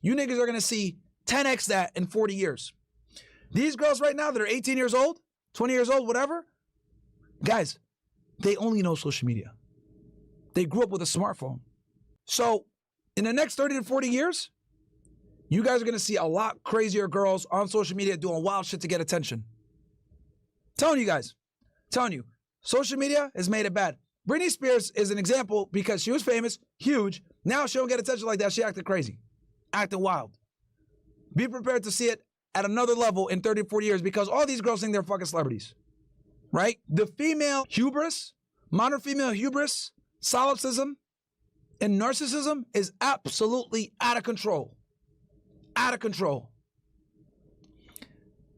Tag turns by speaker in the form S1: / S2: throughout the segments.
S1: You niggas are going to see 10x that in 40 years. These girls right now that are 18 years old, 20 years old, whatever, guys, they only know social media. They grew up with a smartphone. So in the next 30 to 40 years, you guys are going to see a lot crazier girls on social media doing wild shit to get attention. Telling you guys, telling you, social media has made it bad. Britney Spears is an example because she was famous, huge. Now she don't get attention like that. She acted crazy, acting wild. Be prepared to see it at another level in 30, 40 years because all these girls think they're fucking celebrities, right? The female hubris, modern female hubris, solipsism, and narcissism is absolutely out of control. Out of control.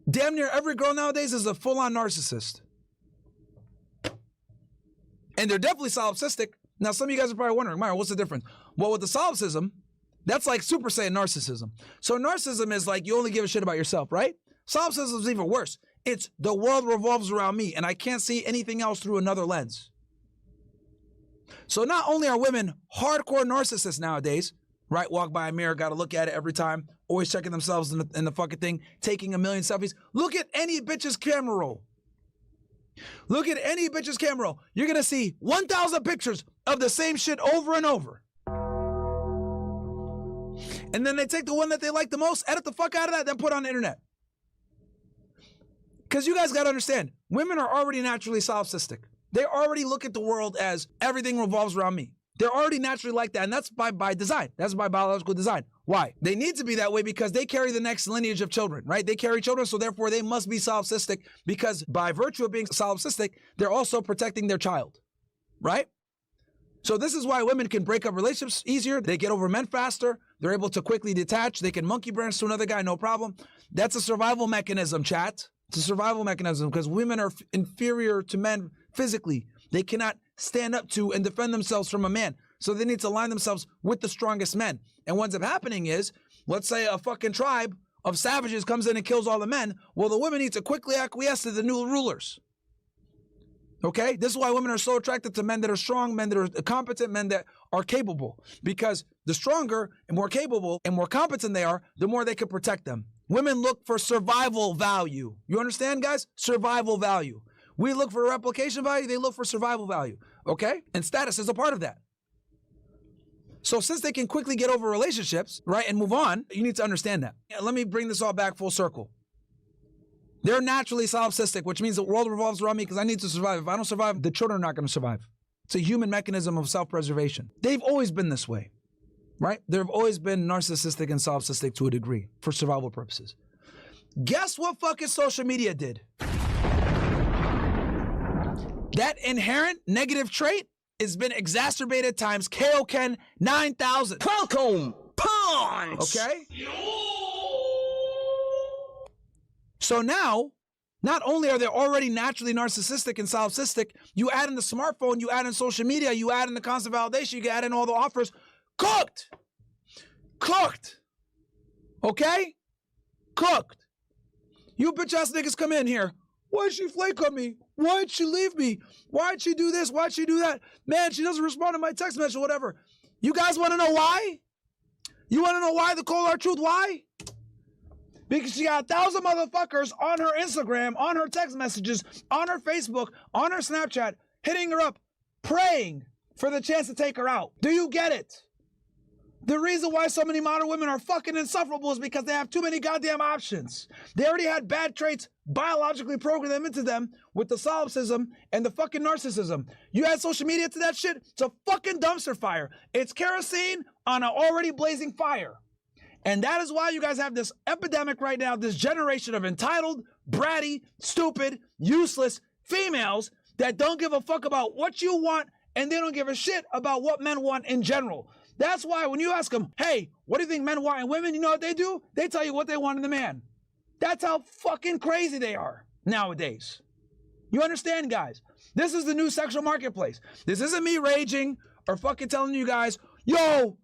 S1: Damn near every girl nowadays is a full-on narcissist. And they're definitely solipsistic. Now, some of you guys are probably wondering, Myra, what's the difference? Well, with the solipsism, that's like Super Saiyan narcissism. So narcissism is like you only give a shit about yourself, right? Solipsism is even worse. It's the world revolves around me and I can't see anything else through another lens. So not only are women hardcore narcissists nowadays, right? Walk by a mirror, got to look at it every time, always checking themselves in the fucking thing, taking a million selfies. Look at any bitch's camera roll. Look at any bitch's camera roll. You're going to see 1,000 pictures of the same shit over and over. And then they take the one that they like the most, edit the fuck out of that, then put it on the internet. Because you guys got to understand, women are already naturally solipsistic. They already look at the world as everything revolves around me. They're already naturally like that, and that's by design. That's by biological design. Why? They need to be that way because they carry the next lineage of children, right? They carry children, so therefore they must be solipsistic because by virtue of being solipsistic, they're also protecting their child, right? So this is why women can break up relationships easier. They get over men faster. They're able to quickly detach. They can monkey branch to another guy, no problem. That's a survival mechanism, chat. It's a survival mechanism because women are inferior to men physically. They cannot stand up to and defend themselves from a man. So they need to align themselves with the strongest men. And what ends up happening is, let's say a fucking tribe of savages comes in and kills all the men. Well, the women need to quickly acquiesce to the new rulers. Okay? This is why women are so attracted to men that are strong, men that are competent, men that are capable. Because the stronger and more capable and more competent they are, the more they can protect them. Women look for survival value. You understand, guys? Survival value. We look for replication value. They look for survival value. Okay? And status is a part of that. So since they can quickly get over relationships, right, and move on, you need to understand that. Let me bring this all back full circle. They're naturally solipsistic, which means the world revolves around me because I need to survive. If I don't survive, the children are not going to survive. It's a human mechanism of self-preservation. They've always been this way, right? They've always been narcissistic and solipsistic to a degree for survival purposes. Guess what fucking social media did? That inherent negative trait has been exacerbated times KOKen 9,000.
S2: Welcome, punch!
S1: Okay? So now, not only are they already naturally narcissistic and solipsistic, you add in the smartphone, you add in social media, you add in the constant validation, you add in all the offers. Cooked! Cooked! Okay? Cooked. You bitch ass niggas come in here. Why'd she flake on me? Why'd she leave me? Why'd she do this? Why'd she do that? Man, she doesn't respond to my text message or whatever. You guys want to know why? You want to know why? The cold hard truth, why? Because she got 1,000 motherfuckers on her Instagram, on her text messages, on her Facebook, on her Snapchat, hitting her up, praying for the chance to take her out. Do you get it? The reason why so many modern women are fucking insufferable is because they have too many goddamn options. They already had bad traits biologically programmed into them with the solipsism and the fucking narcissism. You add social media to that shit, it's a fucking dumpster fire. It's kerosene on an already blazing fire. And that is why you guys have this epidemic right now, this generation of entitled, bratty, stupid, useless females that don't give a fuck about what you want and they don't give a shit about what men want in general. That's why when you ask them, hey, what do you think men want in women? You know what they do? They tell you what they want in the man. That's how fucking crazy they are nowadays. You understand, guys? This is the new sexual marketplace. This isn't me raging or fucking telling you guys, yo,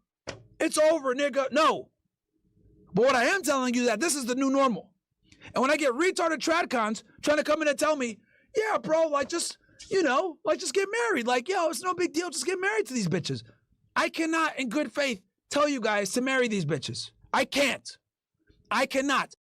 S1: it's over, nigga. No. But what I am telling you that this is the new normal. And when I get retarded tradcons trying to come in and tell me, yeah, bro, like just, you know, like just get married. Like, yo, it's no big deal. Just get married to these bitches. I cannot in good faith tell you guys to marry these bitches. I can't. I cannot.